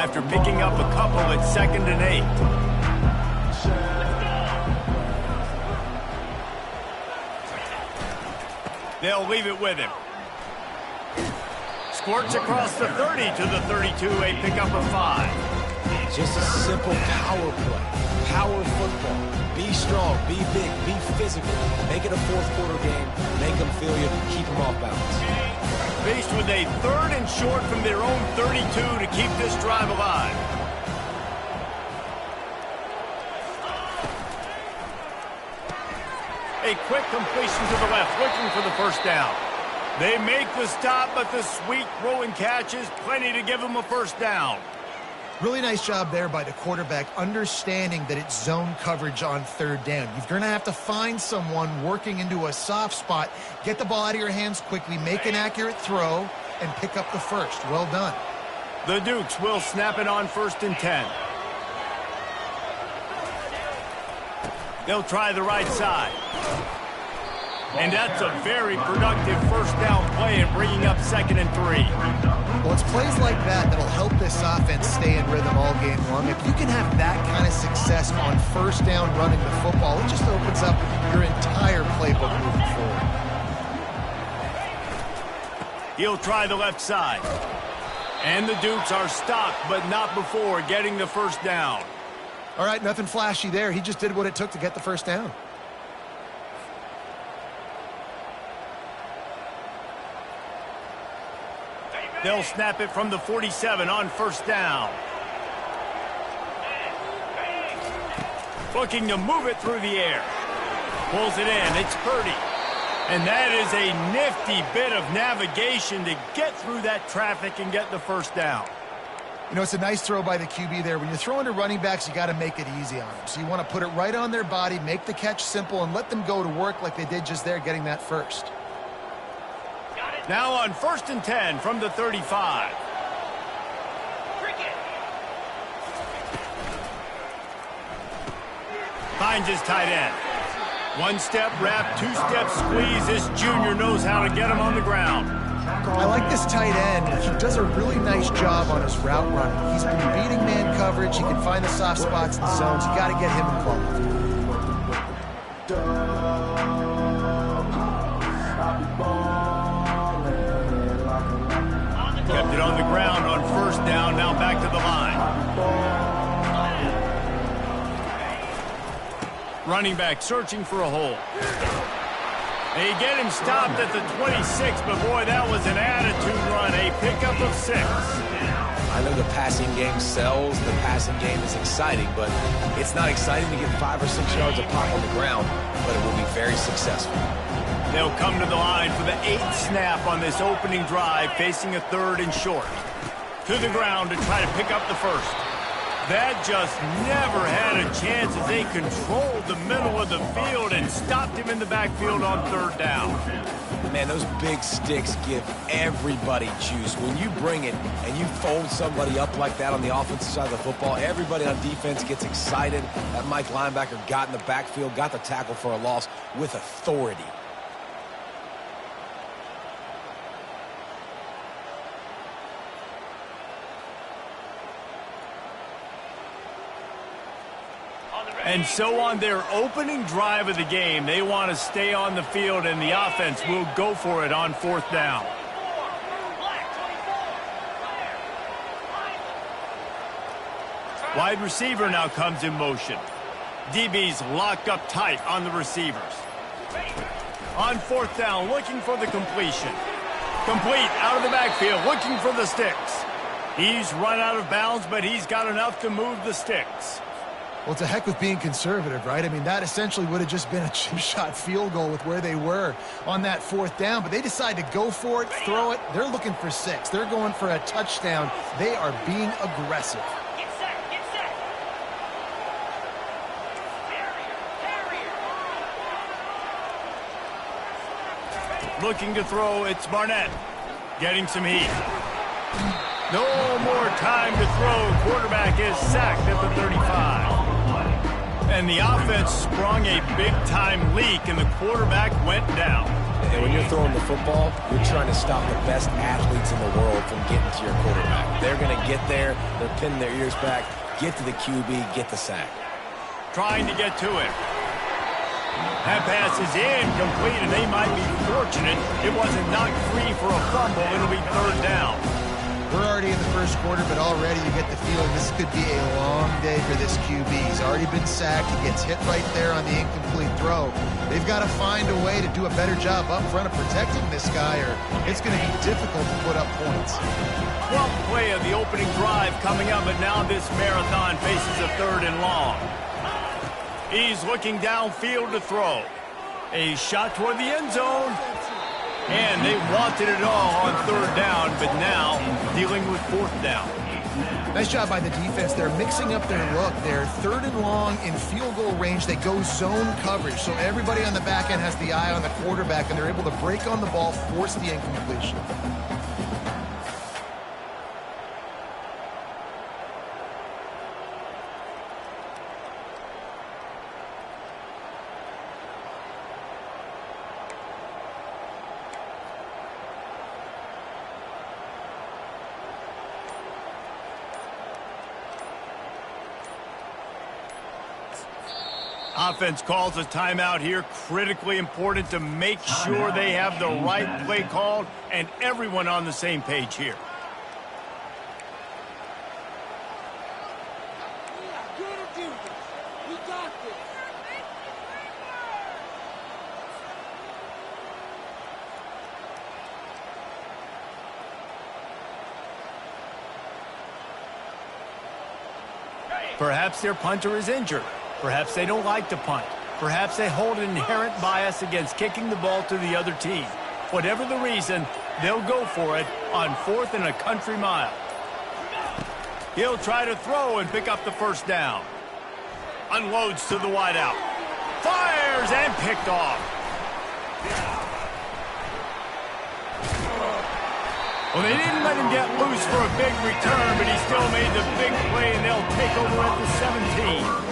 after picking up a couple at 2nd and 8. They'll leave it with him. Squirts across the 30 to the 32, a pickup of 5. Just a simple power play. Power football. Be strong, be big, be physical. Make it a fourth-quarter game. Make them feel you, keep them off balance. Faced with a 3rd and short from their own 32 to keep this drive alive. A quick completion to the left, looking for the first down. They make the stop, but the sweet throw and catch is plenty to give them a first down. Really nice job there by the quarterback, understanding that it's zone coverage on 3rd down. You're going to have to find someone working into a soft spot, get the ball out of your hands quickly, make an accurate throw, and pick up the first. Well done. The Dukes will snap it on 1st and 10. They'll try the right side. And that's a very productive first down play and bringing up 2nd and 3. Well, it's plays like that that'll help this offense stay in rhythm all game long. If you can have that kind of success on 1st down running the football, it just opens up your entire playbook moving forward. He'll try the left side. And the Dukes are stopped, but not before getting the first down. All right, nothing flashy there. He just did what it took to get the first down. They'll snap it from the 47 on 1st down. Looking to move it through the air. Pulls it in. It's Purdy. And that is a nifty bit of navigation to get through that traffic and get the first down. You know, it's a nice throw by the QB there. When you're throwing to running backs, you got to make it easy on them. So you want to put it right on their body, make the catch simple, and let them go to work like they did just there, getting that first. Now on 1st and 10 from the 35. Finds his tight end. 1-step wrap, 2-step squeeze. This junior knows how to get him on the ground. I like this tight end. He does a really nice job on his route running. He's been beating man coverage. He can find the soft spots and zones. You got to get him involved. Kept it on the ground on 1st down. Now back to the line. Running back searching for a hole. They get him stopped at the 26, but boy, that was an attitude run. A pickup of 6. I know the passing game sells, the passing game is exciting, but it's not exciting to get 5 or 6 yards of pop on the ground, but it will be very successful. They'll come to the line for the 8th snap on this opening drive, facing a 3rd and short. To the ground to try to pick up the first. That just never had a chance as they controlled the middle of the field and stopped him in the backfield on 3rd down. Man, those big sticks give everybody juice. When you bring it and you fold somebody up like that on the offensive side of the football, everybody on defense gets excited. That Mike linebacker got in the backfield, got the tackle for a loss with authority. And so on their opening drive of the game, they want to stay on the field, and the offense will go for it on 4th down. Wide receiver now comes in motion. DB's locked up tight on the receivers. On 4th down, looking for the completion. Complete out of the backfield, looking for the sticks. He's run out of bounds, but he's got enough to move the sticks. Well, it's a heck with being conservative, right? I mean, that essentially would have just been a chip-shot field goal with where they were on that 4th down. But they decide to go for it, throw it. They're looking for 6. They're going for a touchdown. They are being aggressive. Get set, get set. Looking to throw, it's Barnett. Getting some heat. No more time to throw. Quarterback is sacked at the 35. And the offense sprung a big-time leak, and the quarterback went down. And when you're throwing the football, you're trying to stop the best athletes in the world from getting to your quarterback. They're going to get there. They're pinning their ears back. Get to the QB, get the sack. Trying to get to it. That pass is incomplete, and they might be fortunate it wasn't knocked free for a fumble. It'll be third down. We're already in the first quarter, but already you get the feeling this could be a long day for this QB. He's already been sacked. He gets hit right there on the incomplete throw. They've got to find a way to do a better job up front of protecting this guy, or it's going to be difficult to put up points. 12th play of the opening drive coming up, but now this marathon faces a third and long. He's looking downfield to throw. A shot toward the end zone. And they wanted it all on third down, but now dealing with fourth down. Nice job by the defense. They're mixing up their look. They're third and long in field goal range. They go zone coverage. So everybody on the back end has the eye on the quarterback, and they're able to break on the ball, force the incompletion. Offense calls a timeout here. Critically important to make sure they have the right play called and everyone on the same page here. Perhaps their punter is injured. Perhaps they don't like to punt. Perhaps they hold an inherent bias against kicking the ball to the other team. Whatever the reason, they'll go for it on 4th and a country mile. He'll try to throw and pick up the first down. Unloads to the wideout. Fires and picked off. Well, they didn't let him get loose for a big return, but he still made the big play, and they'll take over at the 17.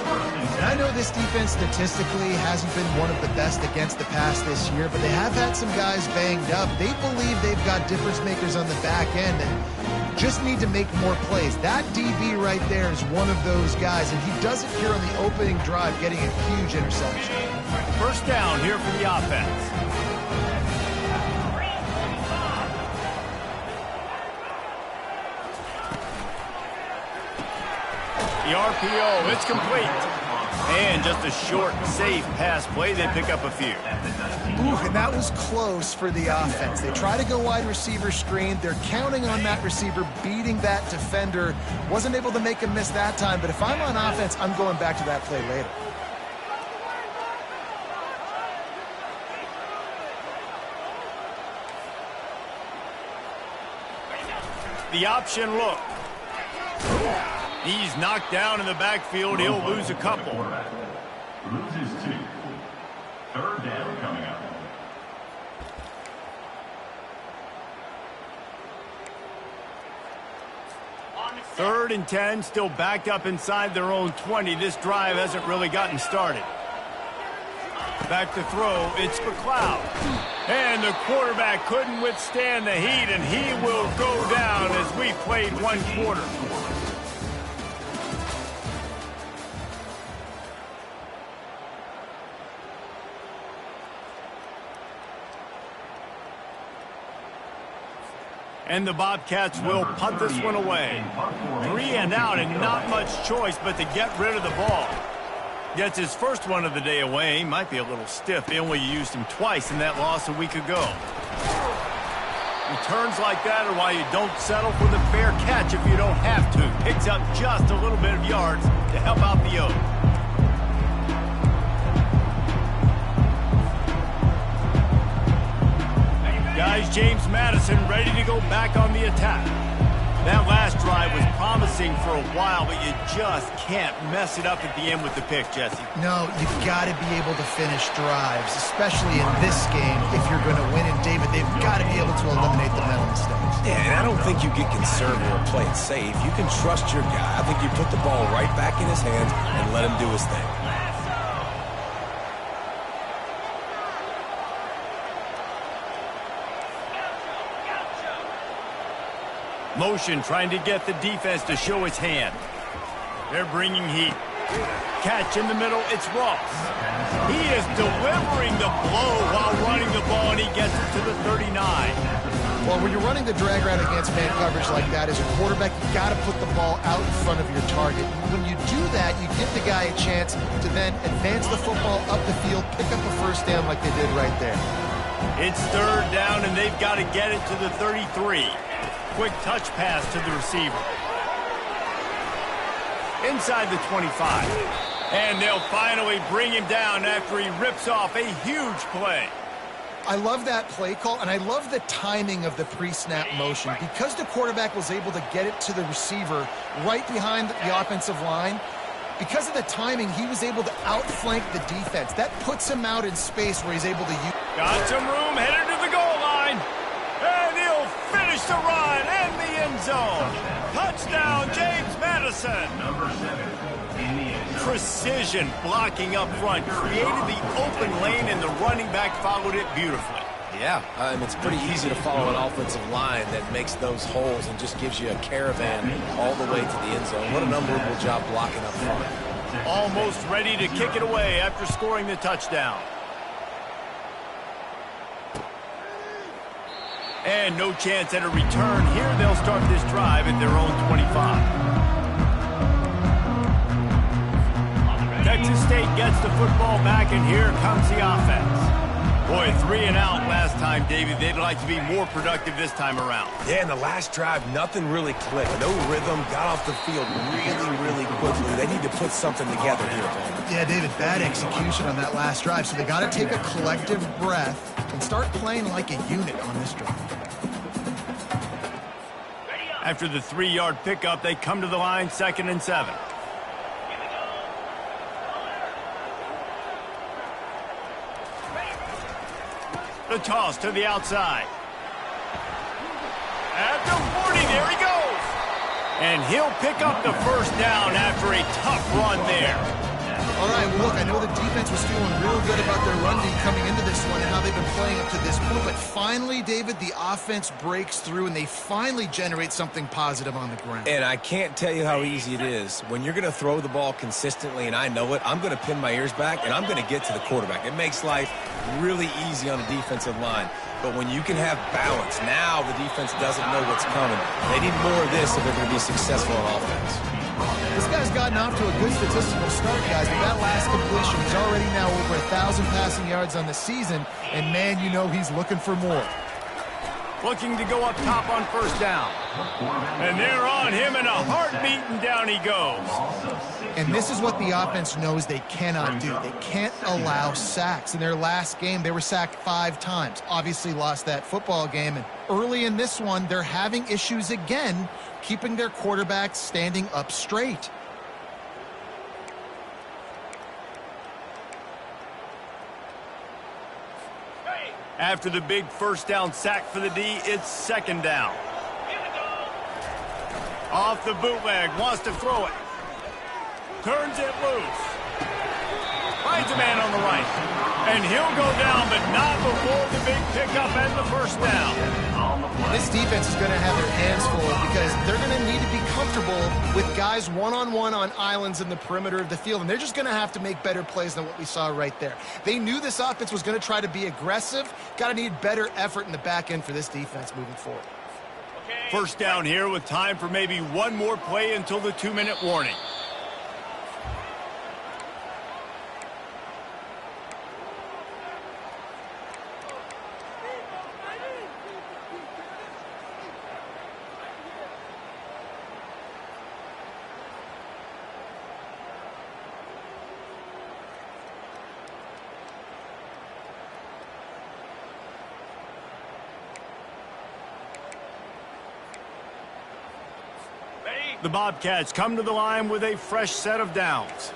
And I know this defense statistically hasn't been one of the best against the pass this year, but they have had some guys banged up. They believe they've got difference makers on the back end and just need to make more plays. That DB right there is one of those guys, and he does it here on the opening drive, getting a huge interception. First down here for the offense. The RPO, it's complete. And just a short, safe pass play. They pick up a few. Ooh, and that was close for the offense. They try to go wide receiver screen. They're counting on that receiver beating that defender. Wasn't able to make him miss that time, but if I'm on offense, I'm going back to that play later. The option look. He's knocked down in the backfield. He'll lose a couple. Loses 2. Third down coming up. Third and 10, still backed up inside their own 20. This drive hasn't really gotten started. Back to throw, it's McLeod. And the quarterback couldn't withstand the heat, and he will go down as we played one quarter. And the Bobcats will punt this one away. 3 and out, and not much choice but to get rid of the ball. Gets his first one of the day away. Might be a little stiff. They only used him twice in that loss a week ago. Returns like that are why you don't settle for the fair catch if you don't have to. Picks up just a little bit of yards to help out the Oaks. Guys, James Madison ready to go back on the attack. That last drive was promising for a while, but you just can't mess it up at the end with the pick, Jesse. No, you've got to be able to finish drives, especially in this game. If you're going to win, and David, they've got to be able to eliminate the mental mistakes. Yeah, and I don't think you get conservative or play it safe. You can trust your guy. I think you put the ball right back in his hands and let him do his thing. Motion trying to get the defense to show its hand. They're bringing heat. Catch in the middle, it's Ross. He is delivering the blow while running the ball, and he gets it to the 39. Well, when you're running the drag route against man coverage like that, as a quarterback, you got to put the ball out in front of your target. When you do that, you give the guy a chance to then advance the football up the field, pick up a first down like they did right there. It's third down, and they've got to get it to the 33. Quick touch pass to the receiver. Inside the 25. And they'll finally bring him down after he rips off a huge play. I love that play call, and I love the timing of the pre-snap motion. Because the quarterback was able to get it to the receiver right behind the offensive line, because of the timing, he was able to outflank the defense. That puts him out in space where he's able to use... Got some room, headed to the goal line. And he'll finish the run in the end zone. Touchdown, James Madison. Number 7 in the end zone. Precision blocking up front. Created the open lane, and the running back followed it beautifully. Yeah, it's pretty easy to follow an offensive line that makes those holes and just gives you a caravan all the way to the end zone. What an unbelievable job blocking up front. Almost ready to kick it away after scoring the touchdown. And no chance at a return. Here they'll start this drive at their own 25. Texas State gets the football back, and here comes the offense. Boy, 3 and out last time, David. They'd like to be more productive this time around. Yeah, in the last drive, nothing really clicked. No rhythm, got off the field really quickly. They need to put something together here. Yeah, David, bad execution on that last drive, so they got to take a collective breath and start playing like a unit on this drive. After the 3-yard pickup, they come to the line, 2nd and 7. The toss to the outside. At the 40, there he goes. And he'll pick up the first down after a tough run there. All right, well, look, I know the defense was feeling real good about their run D coming into this one and how they've been playing up to this point. But finally, David, the offense breaks through, and they finally generate something positive on the ground. And I can't tell you how easy it is. When you're going to throw the ball consistently, and I know it, I'm going to pin my ears back, and I'm going to get to the quarterback. It makes life really easy on the defensive line. But when you can have balance, now the defense doesn't know what's coming. They need more of this if they're going to be successful on offense. This guy's gotten off to a good statistical start, guys. With that last completion, he's already now over 1,000 passing yards on the season. And, man, you know he's looking for more. Looking to go up top on first down. And they're on him in a heartbeat, and down he goes. And this is what the offense knows they cannot do. They can't allow sacks. In their last game, they were sacked 5 times. Obviously lost that football game. And early in this one, they're having issues again keeping their quarterback standing up straight. After the big first down sack for the D, it's 2nd down. Off the bootleg, wants to throw it. Turns it loose. Finds a man on the right. And he'll go down, but not before the big pickup and the first down. This defense is going to have their hands full because they're going to need to be comfortable with guys one-on-one on islands in the perimeter of the field, and they're just going to have to make better plays than what we saw right there. They knew this offense was going to try to be aggressive. Got to need better effort in the back end for this defense moving forward. First down here with time for maybe one more play until the 2-minute warning. The Bobcats come to the line with a fresh set of downs.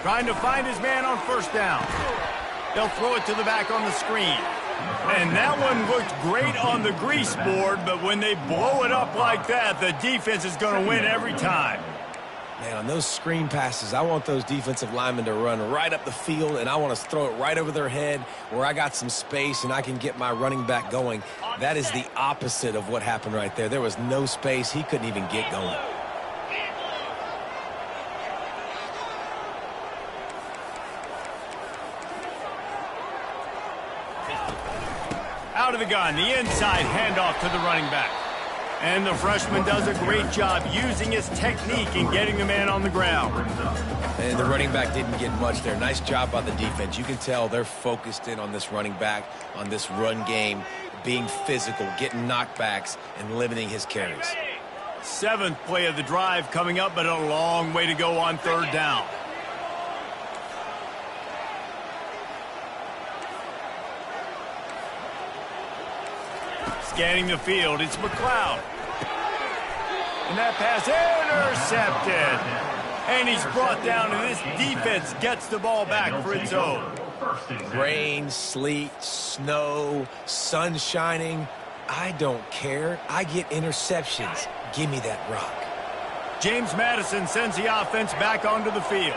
Trying to find his man on first down. They'll throw it to the back on the screen. And that one looked great on the grease board, but when they blow it up like that, the defense is going to win every time. Man, on those screen passes, I want those defensive linemen to run right up the field, and I want to throw it right over their head where I got some space and I can get my running back going. That is the opposite of what happened right there. There was no space. He couldn't even get going. Out of the gun, the inside handoff to the running back. And the freshman does a great job using his technique and getting the man on the ground. And the running back didn't get much there. Nice job by the defense. You can tell they're focused in on this running back, on this run game, being physical, getting knockbacks, and limiting his carries. 7th play of the drive coming up, but a long way to go on 3rd down. Scanning the field, it's McLeod. And that pass intercepted. And he's brought down, and this defense gets the ball back for its own. Rain, sleet, snow, sun shining. I don't care. I get interceptions. Give me that rock. James Madison sends the offense back onto the field.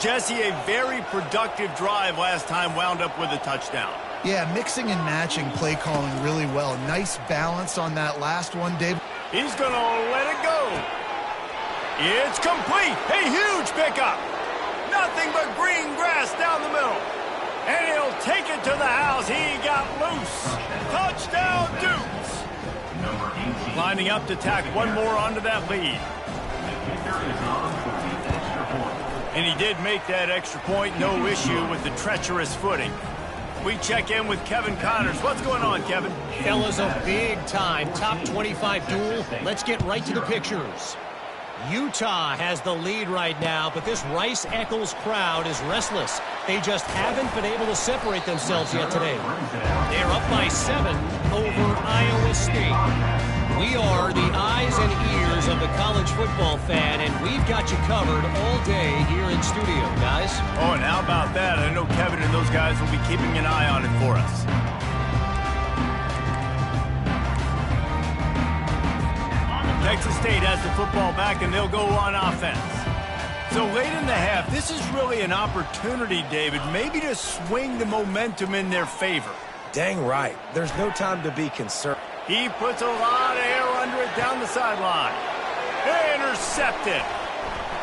Jesse, a very productive drive last time, wound up with a touchdown. Yeah, mixing and matching play calling really well. Nice balance on that last one, Dave. He's going to let it go. It's complete. A huge pickup. Nothing but green grass down the middle. And he'll take it to the house. He got loose. Touchdown, Dukes. Lining up to tack one more onto that lead. And he did make that extra point. No issue with the treacherous footing. We check in with Kevin Connors. What's going on, Kevin? Fellas, a big-time top 25 duel. Let's get right to the pictures. Utah has the lead right now, but this Rice-Eccles crowd is restless. They just haven't been able to separate themselves yet today. They're up by 7 over Iowa State. We are the eyes and ears of the college football fan, and we've got you covered all day here in studio, guys. Oh, and how about that? I know Kevin and those guys will be keeping an eye on it for us. Texas State has the football back, and they'll go on offense. So late in the half, this is really an opportunity, David, maybe to swing the momentum in their favor. Dang right. There's no time to be concerned. He puts a lot of air under it down the sideline. Intercepted.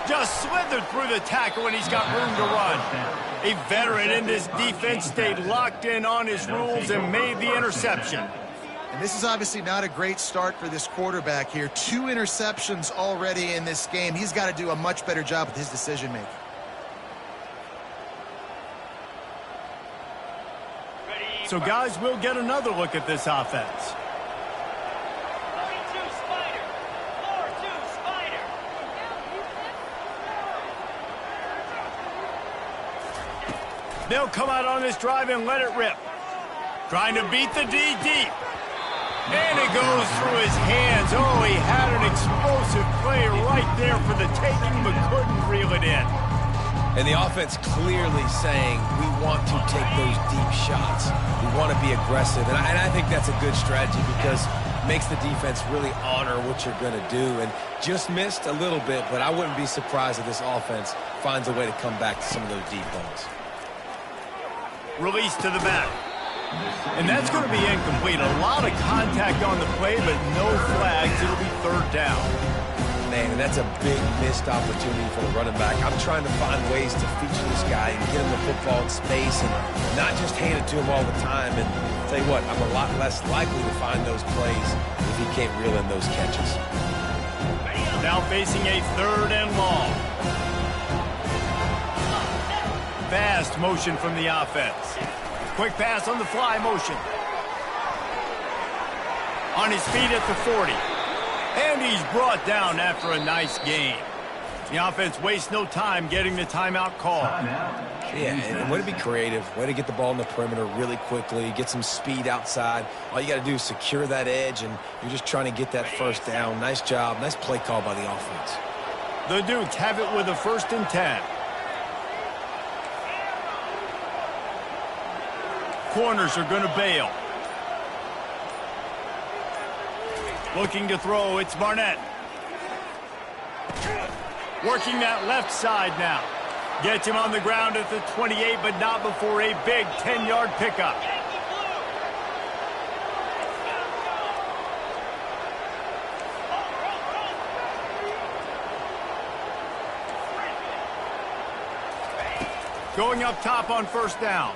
Just slithered through the tackle, and he's got room to run. A veteran in this defense stayed locked in on his rules and made the interception. And this is obviously not a great start for this quarterback here. 2 interceptions already in this game. He's got to do a much better job with his decision-making. So, guys, we'll get another look at this offense. They'll come out on this drive and let it rip. Trying to beat the D deep. And it goes through his hands. Oh, he had an explosive play right there for the taking, but couldn't reel it in. And the offense clearly saying, we want to take those deep shots. We want to be aggressive. And I think that's a good strategy because it makes the defense really honor what you're going to do. And just missed a little bit, but I wouldn't be surprised if this offense finds a way to come back to some of those deep balls. Release to the back. And that's going to be incomplete. A lot of contact on the play, but no flags. It'll be 3rd down. Man, that's a big missed opportunity for the running back. I'm trying to find ways to feature this guy and get him the football in space and not just hand it to him all the time. And tell you what, I'm a lot less likely to find those plays if he can't reel in those catches. Now facing a 3rd and long. Fast motion from the offense. Quick pass on the fly motion. On his feet at the 40. And he's brought down after a nice gain. The offense wastes no time getting the timeout call. Yeah, and way to be creative. Way to get the ball in the perimeter really quickly. Get some speed outside. All you got to do is secure that edge, and you're just trying to get that 1st down. Nice job. Nice play call by the offense. The Dukes have it with a 1st and 10. Corners are going to bail. Looking to throw, it's Barnett. Working that left side now. Gets him on the ground at the 28, but not before a big 10-yard pickup. Going up top on first down.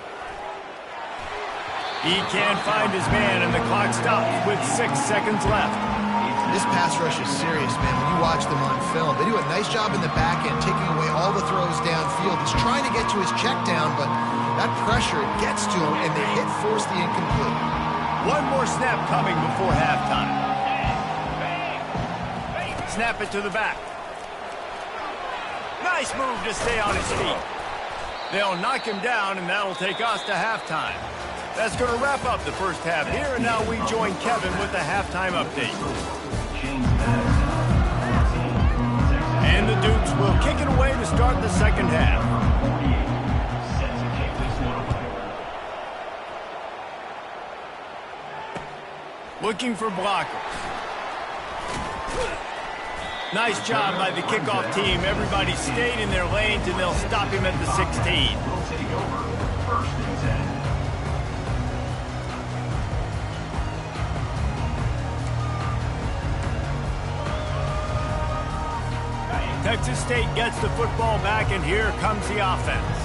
He can't find his man, and the clock stops with 6 seconds left. This pass rush is serious, man. When you watch them on film, they do a nice job in the back end, taking away all the throws downfield. He's trying to get to his check down, but that pressure gets to him, and they force the incomplete. One more snap coming before halftime. Snap it to the back. Nice move to stay on his feet. They'll knock him down, and that'll take us to halftime. That's going to wrap up the first half here, and now we join Kevin with the halftime update. And the Dukes will kick it away to start the second half. Looking for blockers. Nice job by the kickoff team. Everybody stayed in their lanes, and they'll stop him at the 16. Will take over first and 10. Texas State gets the football back, and here comes the offense.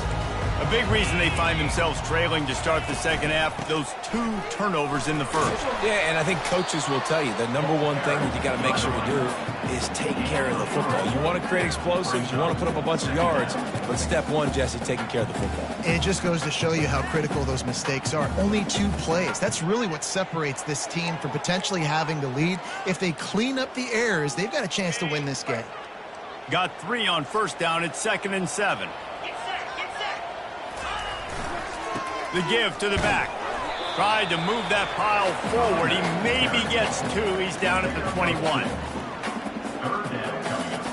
A big reason they find themselves trailing to start the second half, those 2 turnovers in the first. Yeah, and I think coaches will tell you the number one thing that you got to make sure to do is take care of the football. You want to create explosives, you want to put up a bunch of yards, but step one, Jesse, taking care of the football. And it just goes to show you how critical those mistakes are. Only 2 plays. That's really what separates this team from potentially having the lead. If they clean up the errors, they've got a chance to win this game. Got 3 on first down. It's 2nd and 7. The give to the back. Tried to move that pile forward. He maybe gets 2. He's down at the 21. Third down coming up.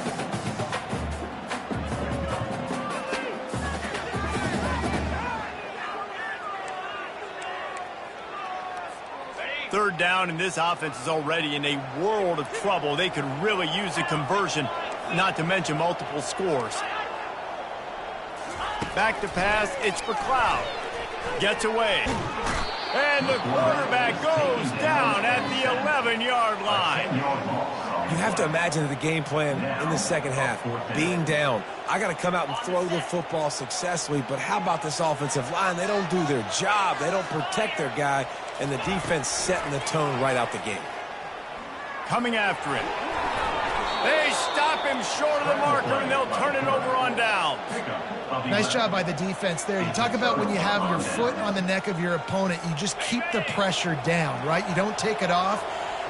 Third down, and this offense is already in a world of trouble. They could really use a conversion, not to mention multiple scores. Back to pass, it's McLeod. Gets away. And the quarterback goes down at the 11-yard line. You have to imagine the game plan in the second half. Being down, I got to come out and throw the football successfully, but how about this offensive line? They don't do their job. They don't protect their guy, and the defense setting the tone right out the gate. Coming after it. They stop him short of the marker, and they'll turn it over on down. Nice job by the defense there. You talk about when you have your foot on the neck of your opponent, you just keep the pressure down, right? You don't take it off.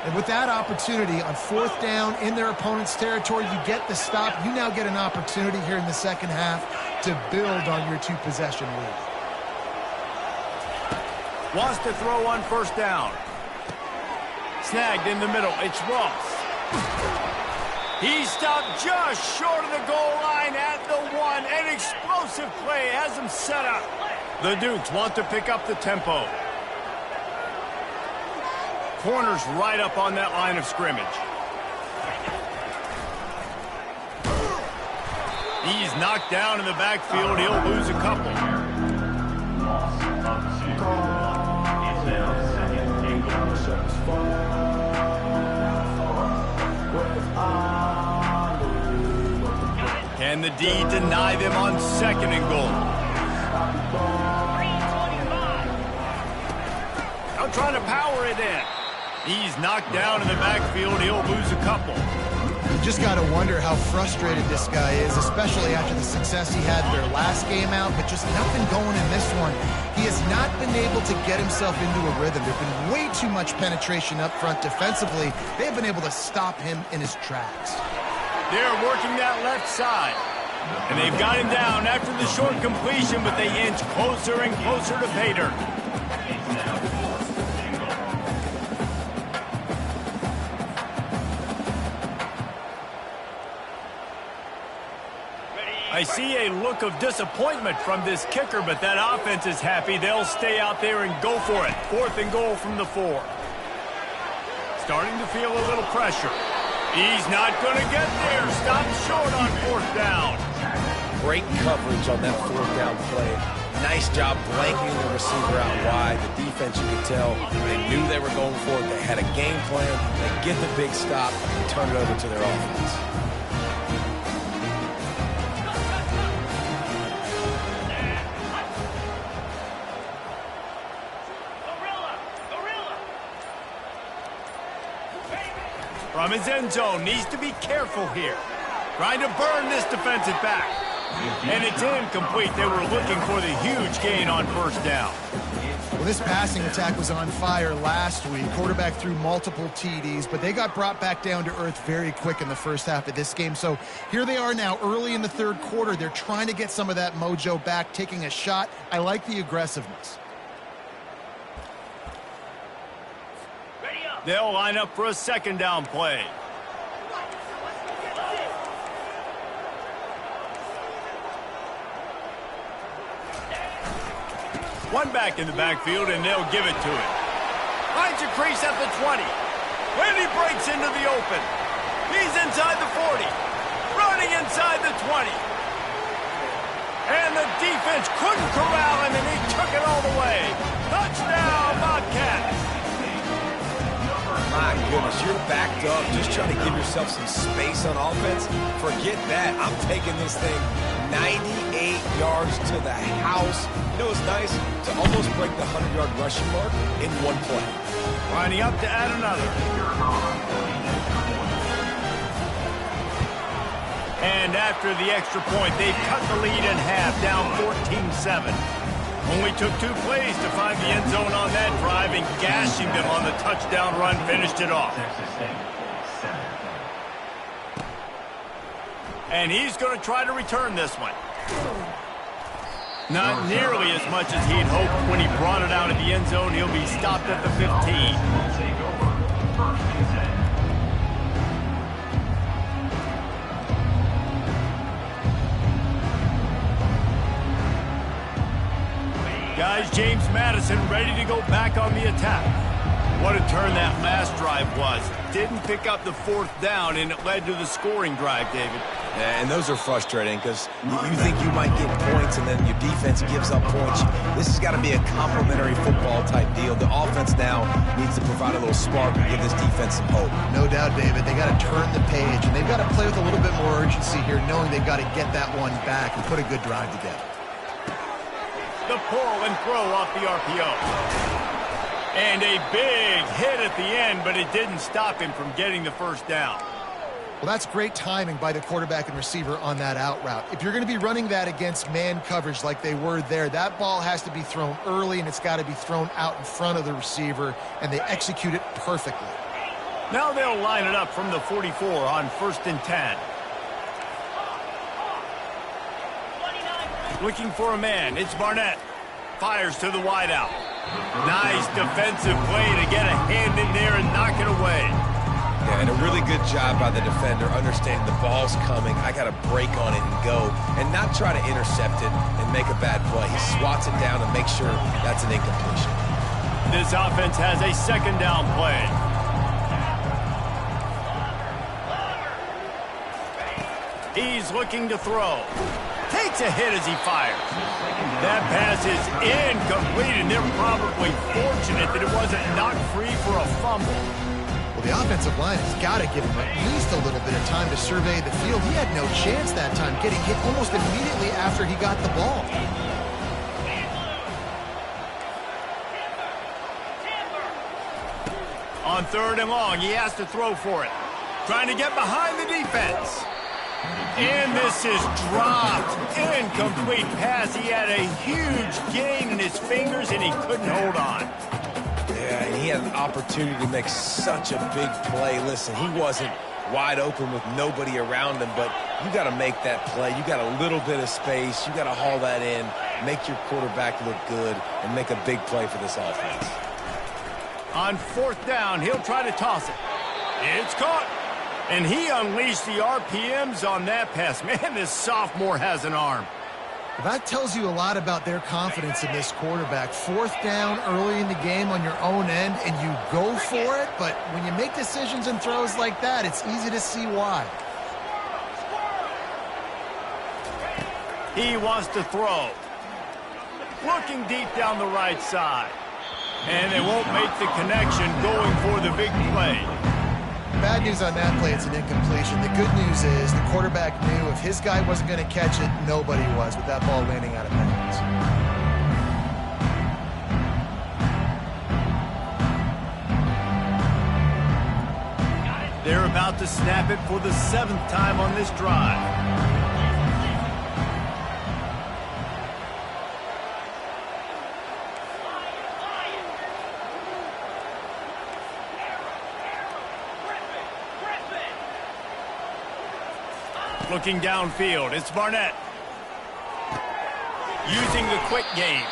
And with that opportunity on 4th down in their opponent's territory, you get the stop. You now get an opportunity here in the second half to build on your 2-possession lead. Wants to throw on first down. Snagged in the middle. It's Ross. He stopped just short of the goal line at the 1. An explosive play has him set up. The Dukes want to pick up the tempo. Corners right up on that line of scrimmage. He's knocked down in the backfield. He'll lose a couple. Loss of 2. It's now 2nd and goal. Can the D deny them on 2nd and goal? Now trying to power it in. He's knocked down in the backfield. He'll lose a couple. You just got to wonder how frustrated this guy is, especially after the success he had their last game out, but just nothing going in this one. He has not been able to get himself into a rhythm. There's been way too much penetration up front defensively. They've been able to stop him in his tracks. They're working that left side. And they've got him down after the short completion, but they inch closer and closer to pay dirt. It's now 4th and goal. I see a look of disappointment from this kicker, but that offense is happy. They'll stay out there and go for it. 4th and goal from the 4. Starting to feel a little pressure. He's not going to get there. Stop short on fourth down. Great coverage on that fourth down play. Nice job blanking the receiver out wide. The defense, you could tell, they knew they were going for it. They had a game plan. They get the big stop and turn it over to their offense. From his end zone, needs to be careful here. Trying to burn this defensive back. And it's incomplete. They were looking for the huge gain on first down. Well, this passing attack was on fire last week. Quarterback threw multiple TDs, but they got brought back down to earth very quick in the first half of this game. So here they are now early in the third quarter. They're trying to get some of that mojo back, taking a shot. I like the aggressiveness. They'll line up for a second down play. One back in the backfield, and they'll give it to him. Finds a crease at the 20. When he breaks into the open, he's inside the 40. Running inside the 20. And the defense couldn't corral him, and he took it all the way. Touchdown, Bobcats. My goodness, you're backed up just trying to give yourself some space on offense. Forget that. I'm taking this thing 98 yards to the house. You know what's nice? To almost break the 100-yard rushing mark in one play. Lining up to add another. And after the extra point, they've cut the lead in half, down 14-7. Only took 2 plays to find the end zone on that drive, and gashing them on the touchdown run finished it off. And he's going to try to return this one. Not nearly as much as he'd hoped when he brought it out of the end zone. He'll be stopped at the 15. Guys, James Madison ready to go back on the attack. What a turn that last drive was. Didn't pick up the fourth down, and it led to the scoring drive, David. Yeah, and those are frustrating because you think you might get points, and then your defense gives up points. This has got to be a complementary football type deal. The offense now needs to provide a little spark and give this defense some hope. No doubt, David. They got to turn the page, and they've got to play with a little bit more urgency here, knowing they've got to get that one back and put a good drive together. The pull and throw off the RPO. And a big hit at the end, but it didn't stop him from getting the first down. Well, that's great timing by the quarterback and receiver on that out route. If you're going to be running that against man coverage like they were there, that ball has to be thrown early, and it's got to be thrown out in front of the receiver, and they execute it perfectly. Now they'll line it up from the 44 on 1st and 10. Looking for a man. It's Barnett. Fires to the wideout. Nice defensive play to get a hand in there and knock it away. Yeah, and a really good job by the defender, understanding the ball's coming. I got to break on it and go, and not try to intercept it and make a bad play. He swats it down and makes sure that's an incompletion. This offense has a second down play. He's looking to throw. Takes a hit as he fires. That pass is incomplete, and they're probably fortunate that it wasn't knocked free for a fumble. Well, the offensive line has got to give him at least a little bit of time to survey the field. He had no chance that time, getting hit almost immediately after he got the ball. On 3rd and long, he has to throw for it. Trying to get behind the defense. And this is dropped. Incomplete pass. He had a huge gain in his fingers, and he couldn't hold on. Yeah, and he had an opportunity to make such a big play. Listen, he wasn't wide open with nobody around him, but you got to make that play. You got a little bit of space. You got to haul that in, make your quarterback look good, and make a big play for this offense. On 4th down, he'll try to toss it. It's caught. And he unleashed the RPMs on that pass. Man, this sophomore has an arm. That tells you a lot about their confidence in this quarterback. 4th down early in the game on your own end, and you go for it, but when you make decisions and throws like that, it's easy to see why. He wants to throw. Looking deep down the right side. And they won't make the connection going for the big play. Bad news on that play, it's an incompletion. The good news is the quarterback knew if his guy wasn't going to catch it, nobody was, with that ball landing out of bounds. They're about to snap it for the 7th time on this drive. Looking downfield, it's Barnett. Using the quick game.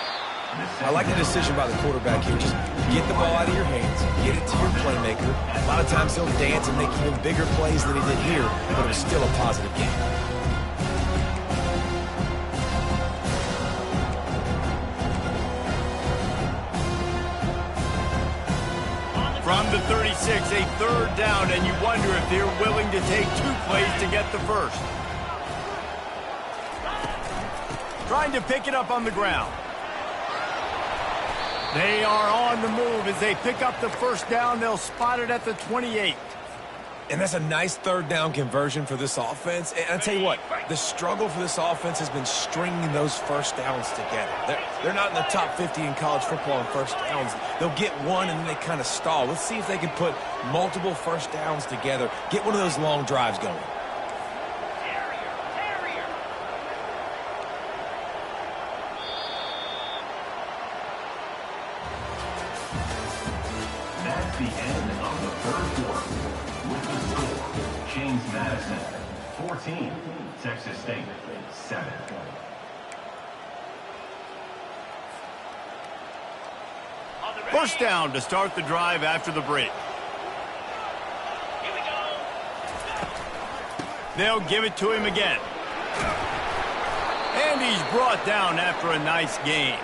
I like the decision by the quarterback here. Just get the ball out of your hands, get it to your playmaker. A lot of times he'll dance and make even bigger plays than he did here, but it was still a positive game. From the 36, a 3rd down, and you wonder if they're willing to take 2 plays to get the first. Trying to pick it up on the ground. They are on the move as they pick up the 1st down. They'll spot it at the 28. And that's a nice 3rd down conversion for this offense. And I tell you what, the struggle for this offense has been stringing those 1st downs together. They're not in the top 50 in college football in 1st downs. They'll get one and then they kind of stall. Let's see if they can put multiple 1st downs together, get one of those long drives going. That's the end of the 3rd quarter. With the score, James Madison, 14, Texas State, 7. First down to start the drive after the break. They'll give it to him again. And he's brought down after a nice gain.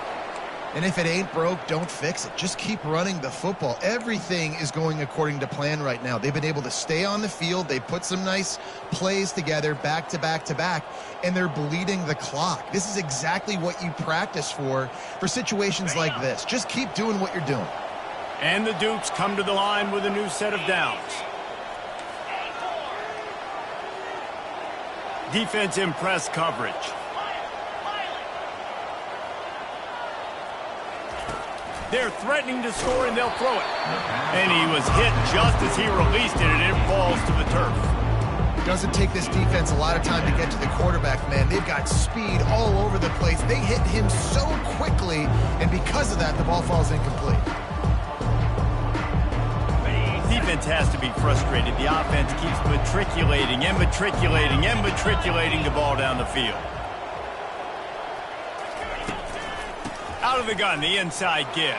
And if it ain't broke, don't fix it. Just keep running the football. Everything is going according to plan right now. They've been able to stay on the field. They put some nice plays together back to back to back, and they're bleeding the clock. This is exactly what you practice for situations like this. Just keep doing what you're doing. And the Dukes come to the line with a new set of downs. Defense in press coverage. They're threatening to score, and they'll throw it. And he was hit just as he released it, and it falls to the turf. Doesn't take this defense a lot of time to get to the quarterback, man. They've got speed all over the place. They hit him so quickly, and because of that, the ball falls incomplete. Defense has to be frustrated. The offense keeps matriculating and matriculating and matriculating the ball down the field. Out of the gun, the inside give.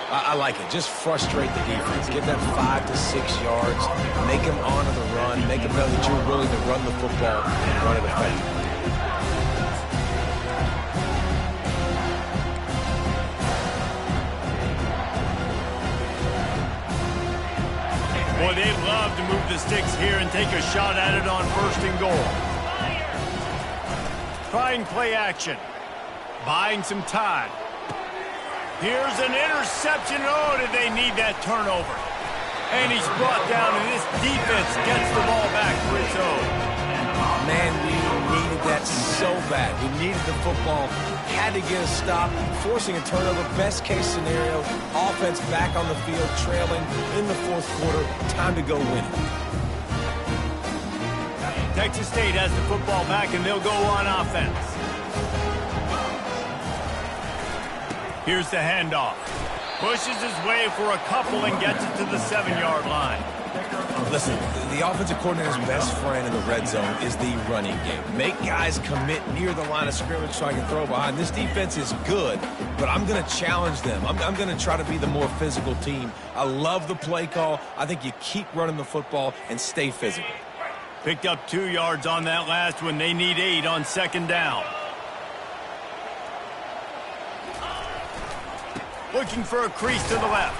I like it. Just frustrate the defense. Give them 5 to 6 yards. Make them honor the run. Make them know that you're willing to run the football and run it effectively. Boy, they'd love to move the sticks here and take a shot at it on 1st and goal. Trying play action. Buying some time. Here's an interception. Oh, did they need that turnover? And he's brought down, and this defense gets the ball back for its own. Man, we needed that so bad. We needed the football. Had to get a stop, forcing a turnover. Best case scenario, offense back on the field, trailing in the 4th quarter. Time to go win it. Texas State has the football back, and they'll go on offense. Here's the handoff. Pushes his way for a couple and gets it to the 7-yard line. Listen, the offensive coordinator's best friend in the red zone is the running game. Make guys commit near the line of scrimmage so I can throw behind. This defense is good, but I'm going to challenge them. I'm going to try to be the more physical team. I love the play call. I think you keep running the football and stay physical. Picked up 2 yards on that last one. They need 8 on 2nd down. looking for a crease to the left.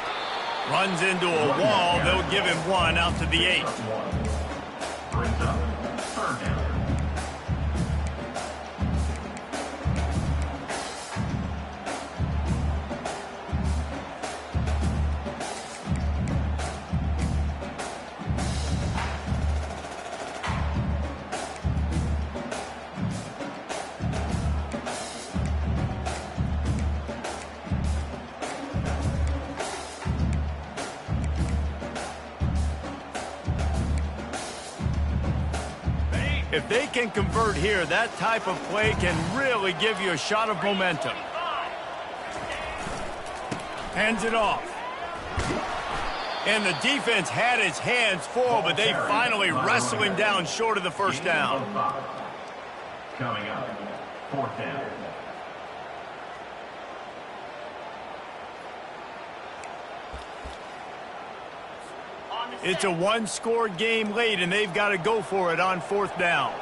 Runs into a wall. They'll give him one out to the 8. Brings up third down. If they can convert here, that type of play can really give you a shot of momentum. Hands it off. And the defense had its hands full, but they finally wrestle him down short of the first down. Coming up, fourth down. It's a one-score game late, and they've got to go for it on fourth down.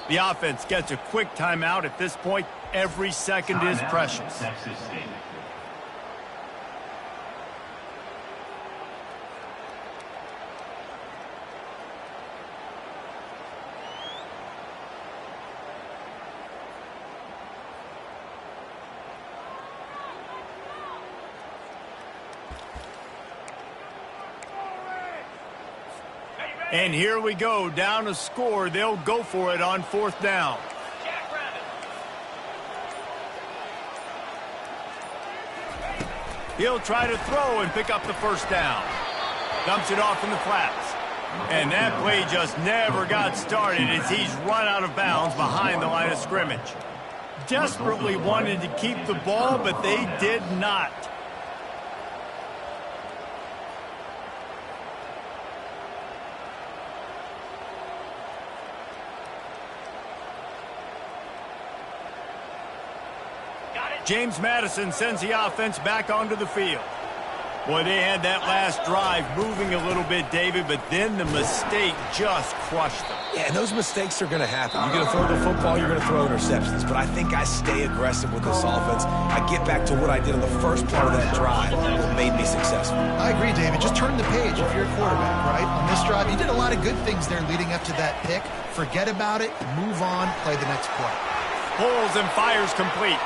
The offense gets a quick timeout. At this point, every second is precious. Texas State. And here we go, down a score. They'll go for it on fourth down. He'll try to throw and pick up the first down. Dumps it off in the flats. And that play just never got started as he's run out of bounds behind the line of scrimmage. Desperately wanted to keep the ball, but they did not. James Madison sends the offense back onto the field. Boy, they had that last drive moving a little bit, David, but then the mistake just crushed them. Yeah, and those mistakes are going to happen. You're going to throw the football, you're going to throw interceptions. But I think I stay aggressive with this offense. I get back to what I did in the first part of that drive that made me successful. I agree, David. Just turn the page if you're a quarterback, right? On this drive, you did a lot of good things there leading up to that pick. Forget about it, move on, play the next play. Pulls and fires complete.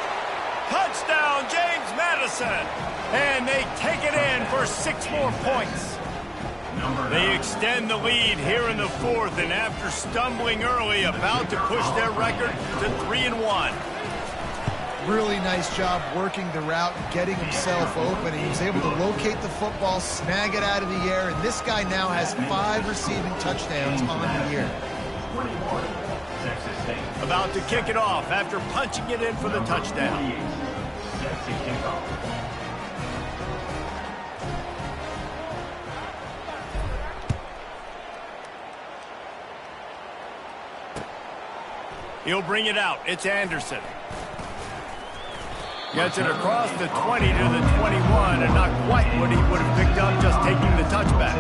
Touchdown, James Madison! And they take it in for 6 more points. They extend the lead here in the fourth, and after stumbling early, about to push their record to 3-1. Really nice job working the route, getting himself open. He was able to locate the football, snag it out of the air, and this guy now has 5 receiving touchdowns on the year. About to kick it off after punching it in for the touchdown. He'll bring it out. It's Anderson. Gets it across the 20 to the 21, and not quite what he would have picked up just taking the touchback.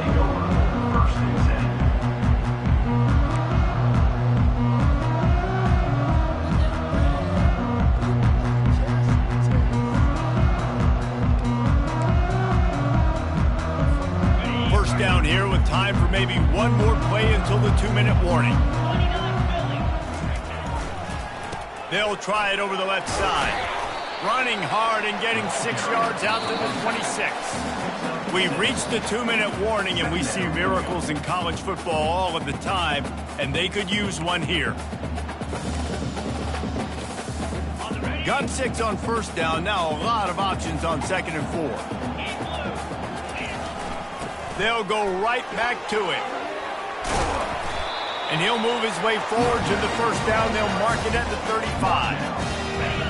First down here with time for maybe one more play until the 2-minute warning. They'll try it over the left side. Running hard and getting 6 yards out to the 26. We've reached the 2-minute warning, and we see miracles in college football all of the time, and they could use one here. Got 6 on first down. Now a lot of options on 2nd and 4. They'll go right back to it. And he'll move his way forward to the first down. They'll mark it at the 35.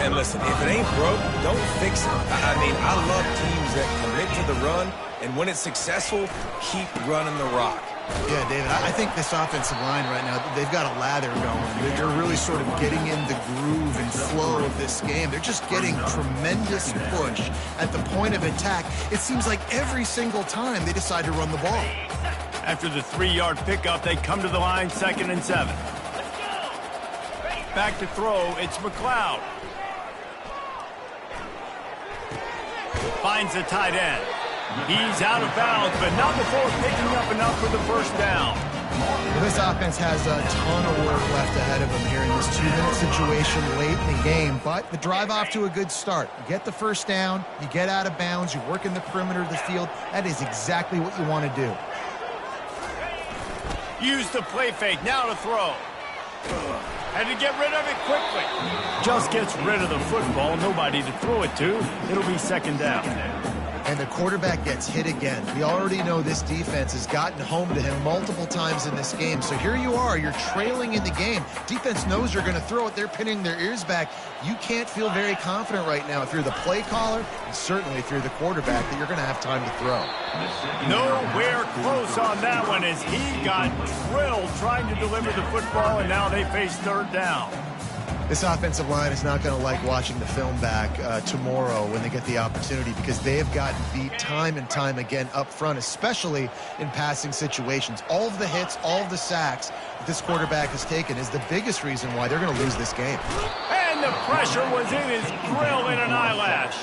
And listen, if it ain't broke, don't fix it. I mean, I love teams that commit to the run, and when it's successful, keep running the rock. Yeah, David, I think this offensive line right now, they've got a lather going. They're really sort of getting in the groove and flow of this game. They're just getting tremendous push at the point of attack. It seems like every single time they decide to run the ball. After the 3-yard pickup, they come to the line, 2nd and 7. Back to throw, it's McLeod. Finds the tight end. He's out of bounds, but not before picking up enough for the first down. Well, this offense has a ton of work left ahead of them here in this 2-minute situation late in the game, but the drive off to a good start. You get the first down, you get out of bounds, you work in the perimeter of the field. That is exactly what you want to do. Use the play fake, now to throw. Had to get rid of it quickly. Just gets rid of the football, nobody to throw it to. It'll be 2nd down. And the quarterback gets hit again. We already know this defense has gotten home to him multiple times in this game. So here you are, you're trailing in the game. Defense knows you're going to throw it. They're pinning their ears back. You can't feel very confident right now if you're the play caller, and certainly if you're the quarterback, that you're going to have time to throw. Nowhere close on that one as he got drilled trying to deliver the football, and now they face 3rd down. This offensive line is not going to like watching the film back tomorrow when they get the opportunity, because they have gotten beat time and time again up front, especially in passing situations. All of the hits, all of the sacks that this quarterback has taken is the biggest reason why they're going to lose this game. And the pressure was in his grill in an eyelash.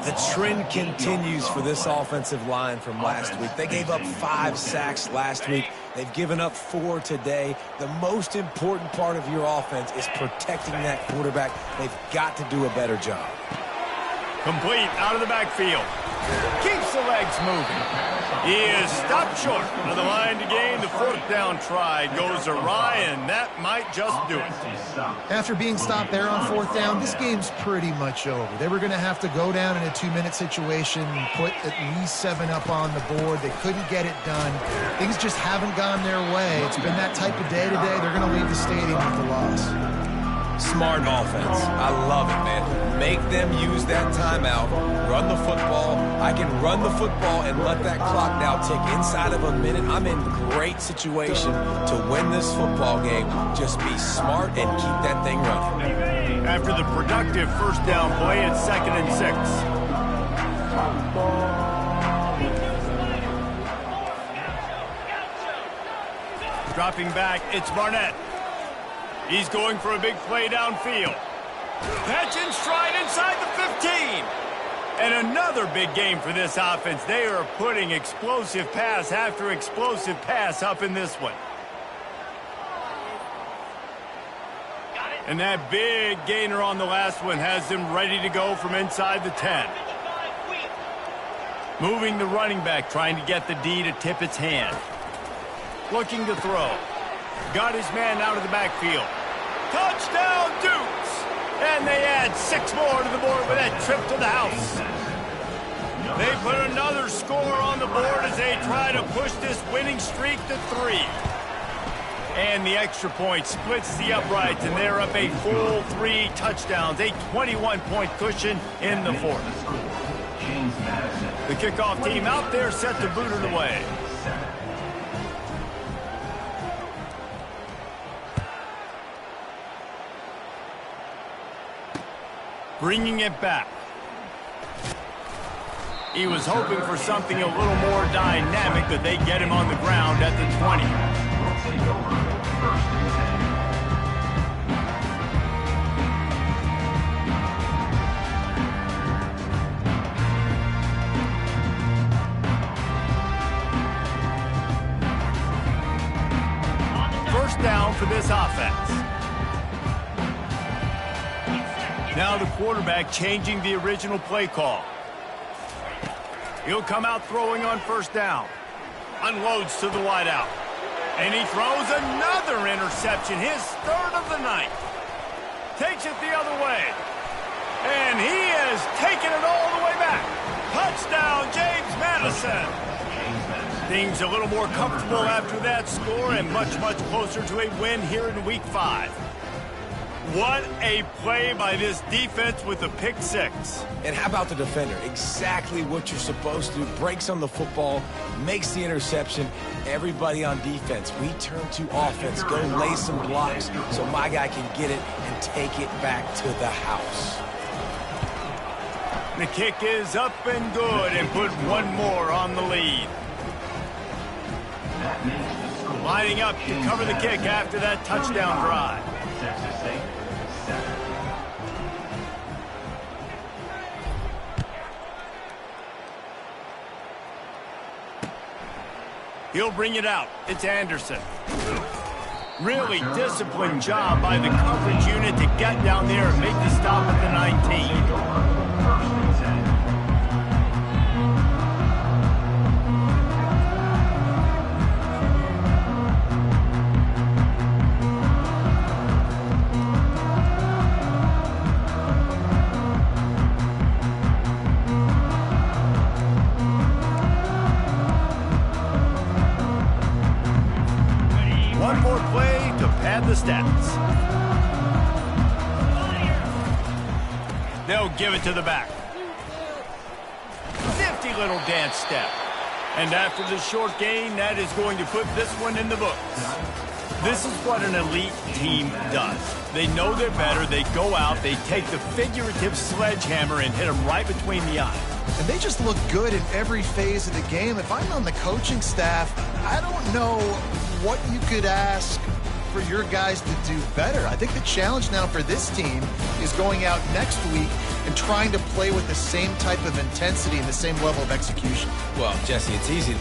The trend continues for this offensive line from last week. They gave up 5 sacks last week. They've given up 4 today. The most important part of your offense is protecting that quarterback. They've got to do a better job. Complete out of the backfield. Keeps the legs moving. He is stopped short of the line to gain. The 4th down try goes awry, and that might just do it. After being stopped there on 4th down, this game's pretty much over. They were going to have to go down in a 2-minute situation and put at least 7 up on the board. They couldn't get it done. Things just haven't gone their way. It's been that type of day today. They're going to leave the stadium with the loss. Smart offense. I love it, man. Make them use that timeout. Run the football. I can run the football and let that clock now tick inside of a minute. I'm in great situation to win this football game. Just be smart and keep that thing running. After the productive first down play, it's 2nd and 6. Dropping back, it's Barnett. He's going for a big play downfield. Catch in stride inside the 15. And another big game for this offense. They are putting explosive pass after explosive pass up in this one. And that big gainer on the last one has them ready to go from inside the 10. Moving the running back, trying to get the D to tip its hand. Looking to throw. Got his man out of the backfield. Touchdown, Dukes! And they add 6 more to the board with that trip to the house. They put another score on the board as they try to push this winning streak to 3. And the extra point splits the uprights, and they're up a full 3 touchdowns, a 21-point cushion in the 4th. The kickoff team out there set to boot it away. Bringing it back. He was hoping for something a little more dynamic, but they get him on the ground at the 20. First down for this offense. Now the quarterback changing the original play call. He'll come out throwing on first down. Unloads to the wideout. And he throws another interception, his 3rd of the night. Takes it the other way. And he has taken it all the way back. Touchdown, James Madison. Things a little more comfortable after that score and much, much closer to a win here in Week 5. What a play by this defense with the pick six. And how about the defender? Exactly what you're supposed to do. Breaks on the football, makes the interception. Everybody on defense, we turn to offense. Go lay some blocks so my guy can get it and take it back to the house. The kick is up and good and put one more on the lead. Lining up to cover the kick after that touchdown drive. Texas State, 7. He'll bring it out. It's Anderson. Really disciplined job by the coverage unit to get down there and make the stop at the 19. First and 10. One more play to pad the stats. They'll give it to the back. Nifty little dance step. And after the short gain, that is going to put this one in the books. This is what an elite team does. They know they're better. They go out. They take the figurative sledgehammer and hit them right between the eyes. And they just look good in every phase of the game. If I'm on the coaching staff, I don't know what you could ask for your guys to do better. I think the challenge now for this team is going out next week and trying to play with the same type of intensity and the same level of execution. Well, Jesse, it's easy